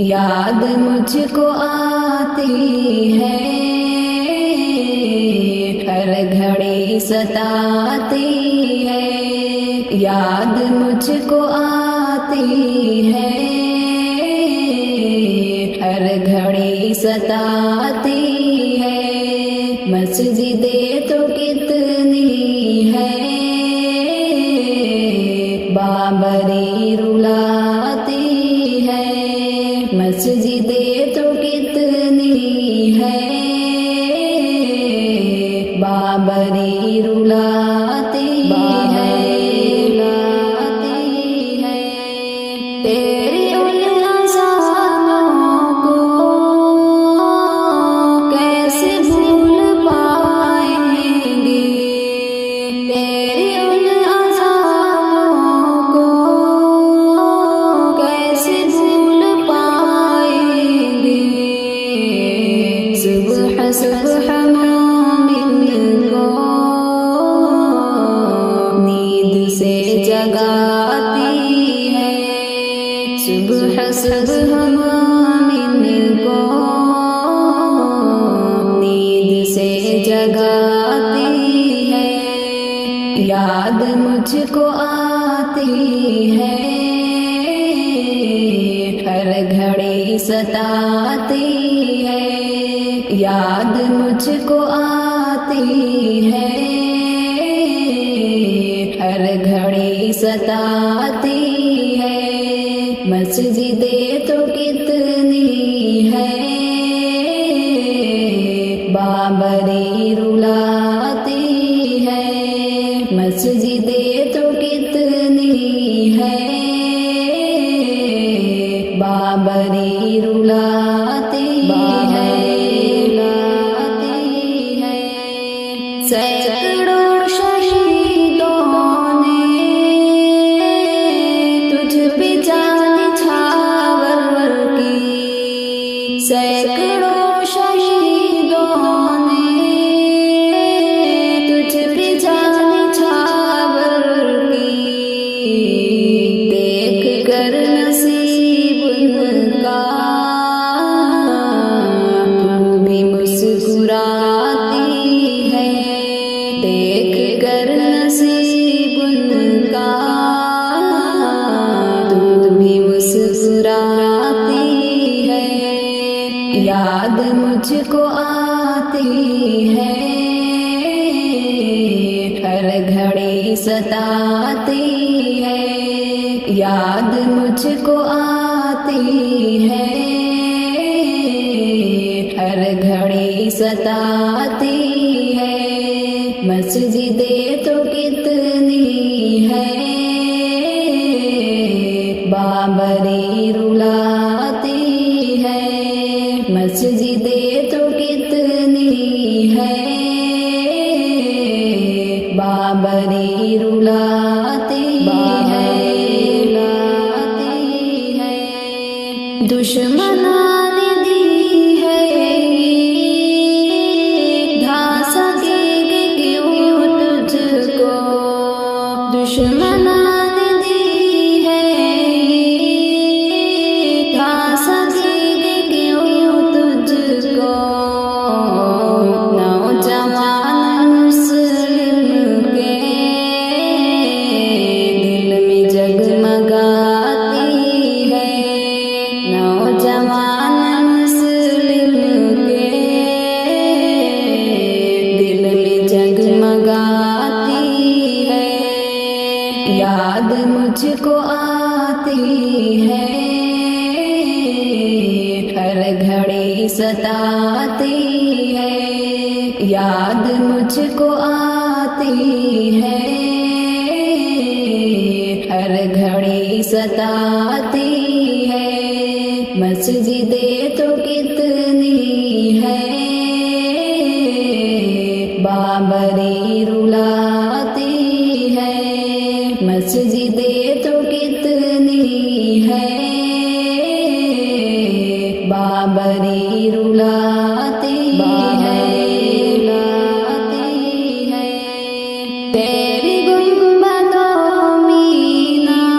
याद मुझको आती है, हर घड़ी सताती है। याद मुझको आती है, हर घड़ी सताती है। मस्जिदें तो कितनी है, बाबरी रुलाती है। मस्जिदें तो कितनी है, बाबरी रुलाती है। तेरी उन अज़ानों को कैसे भूल पाएंगे, तेरी उन अज़ानों को कैसे भूल पाएंगे। सुबह सुबह मोमिन को नींद से जगाती है। सुबह सुबह मोमिन को नींद से जगाती है। याद मुझको आती है, हर घड़ी सताती है। याद मुझको आती है, हर घड़ी सताती है। मस्जिदें तो कितनी है, बाबरी रुलाती है। मस्जिदें तो कितनी है, बाबरी रुलाती है। सैकड़ों शहीदों ने तुझ पे जान न्यौछावर की। सैकड़ों शहीदों ने तुझ पे जान न्यौछावर की। देख कर नसीब उनका तू भी मुस्कुराती है। देख कर नसीब उनका तू भी मुस्कुराती है। याद मुझको आती है, हर घड़ी सताती है। याद मुझको आती है, हर घड़ी सताती है। मस्जिदें तो कितनी है, बाबरी रुलाती है। मस्जिदें तो कितनी है, बाबरी रुलाती है। दुश्मनां ने दी है धासा के क्यों तुझको। दुश्मनां ने दी है धासा के क्यों तुझको। नौजवान मुस्लिम के दिल में जगमगाती है। नौजवान मुस्लिम के दिल में जगमगाती है। याद मुझको आती है, हर घड़ी सताती है। याद मुझको आती है, हर घड़ी सताती है। मस्जिदें तो कितनी है, बाबरी रुलाती है। मस्जिदें तो कितनी है, बाबरी रुलाती है। तेरी गुंबदों मीनार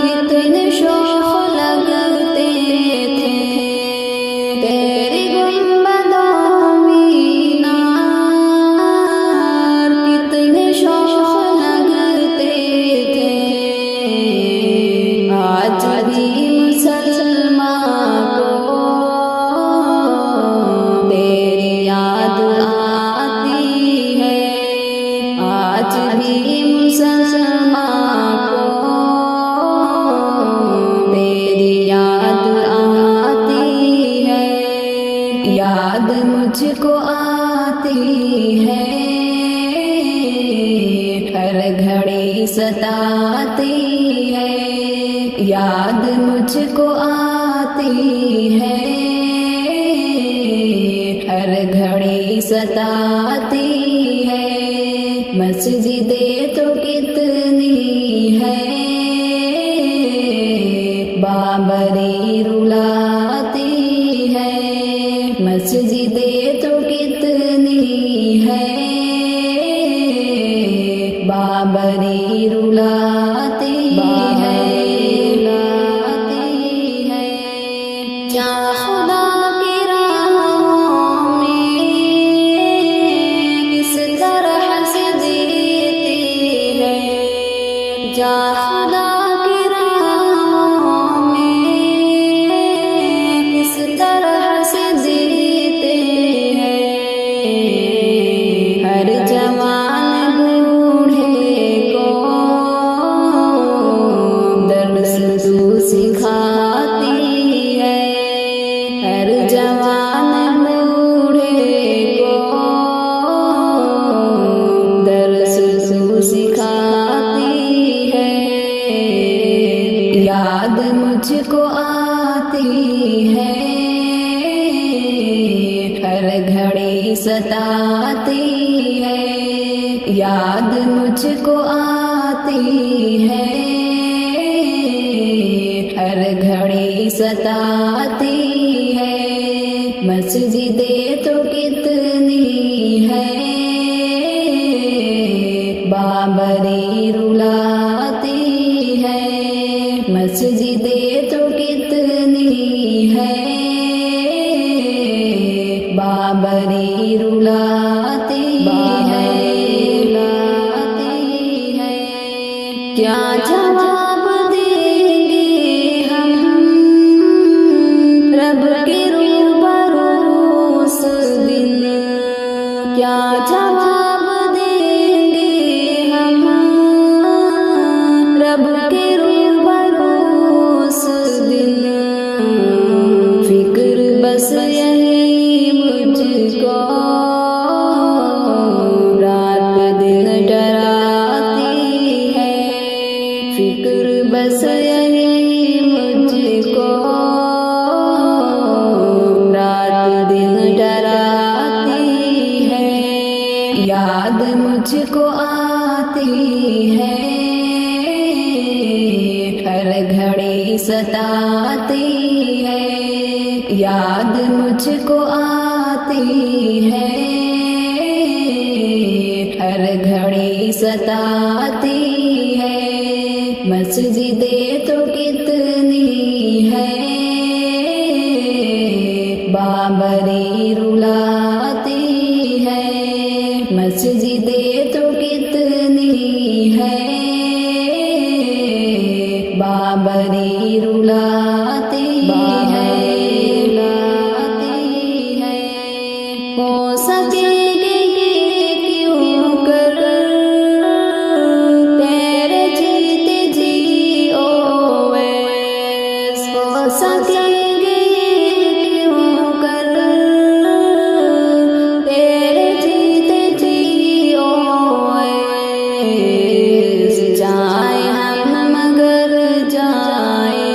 कितने शोला आज भी मुसलमान को तेरी याद आती है, याद मुझको आती है, हर घड़ी सताती है, याद मुझको आती है, हर घड़ी सताती है। मस्जिदें तो कितनी है, बाबरी रुलाती है, मस्जिदें तो कितनी है, बाबरी रुलाती है। क्या खुदा की राहों में किस तरह से देती है, क्या खुदा की राहों में किस तरह से देते हैं। हर जवान बूढ़े को दर्द तू सिखाती है, हर जवान बूढ़े को दर्द तू सिखाती है। याद मुझको आती है, हर घड़ी सताती है, याद मुझको आती है, हर घड़ी सताती है। मस्जिदें तो कितनी है, बाबरी रुलाती है, मस्जिदें तो कितनी है, बाबरी रुलाती है। क्या जवाब देंगे हम रब के रूबरू उस दिन, क्या जवाब देंगे हम रब के रूबरू उस दिन। फिक्र बस यही मुझको रात दिन डराती है, फिक्र बस यही मुझको रात दिन डराती है। याद मुझको आती है, हर घड़ी सताती है, याद मुझको आती है, हर घड़ी सताती है। मस्जिदें तो कितनी है, बाबरी रुलाती है, मस्जिदें तो कितनी है, बाबरी रुलाती है। हो सकेगी क्यों कर तेरे जीते जी ओवैस, हो सकेगी क्यों कर तेरे जीते जी ओवैस। जाए हम मगर जाए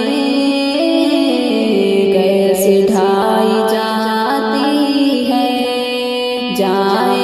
कैसे ढाई जाती है, जाए